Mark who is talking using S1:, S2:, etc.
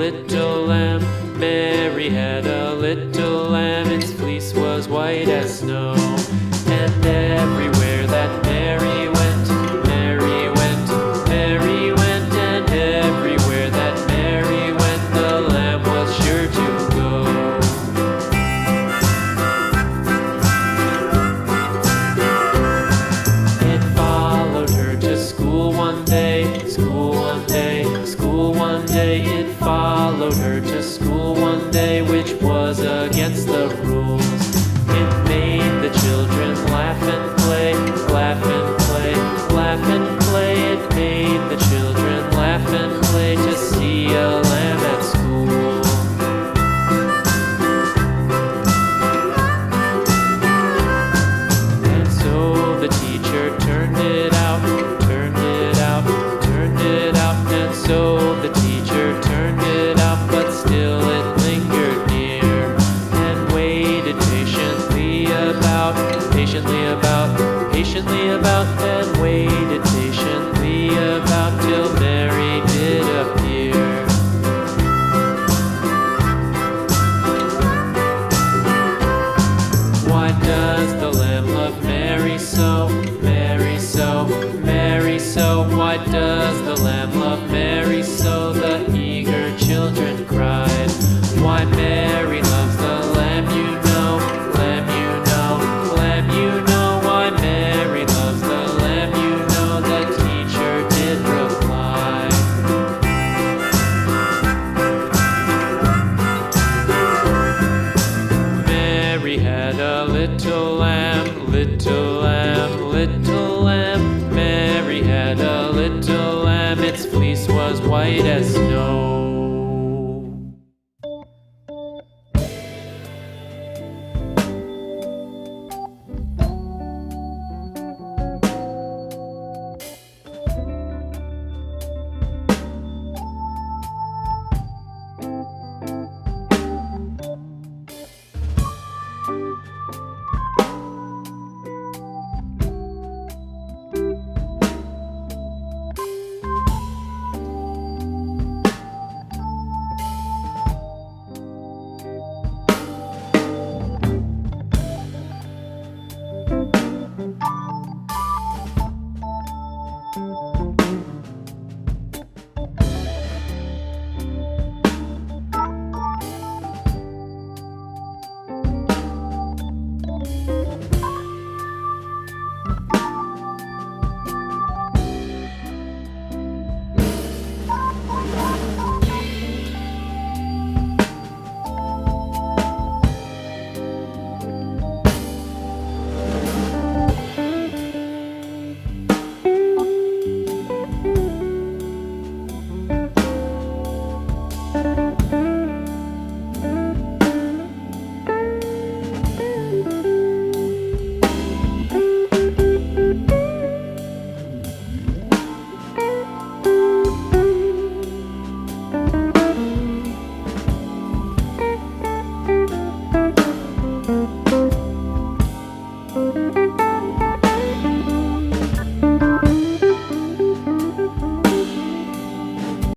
S1: little lamb. Mary had a little lamb, its fleece was white as snow. And everywhere that Mary went, Mary went, Mary went, and everywhere that Mary went, the lamb was sure to go. It followed her to school one day, school one day, school one day. It followed her to school one day, which was against the rules. It made the children laugh and play, laugh and play, laugh and play. It made the children laugh and play to see a lamb at school. And so the teacher turned it out, turned it out, turned it out. And so the teacher turned it out, but still it lingered near and waited patiently about, patiently about, patiently about, and waited patiently about till Mary did appear. Why does the lamb love Mary so, Mary so, Mary so? Why does the lamb love Mary so? The eager children cried. Why Mary loves the lamb, you know, lamb, you know, lamb, you know. Why Mary loves the lamb, you know, the teacher did reply. Mary had a little lamb, little lamb, little lamb. Mary had a little lamb, its fleece was white as snow.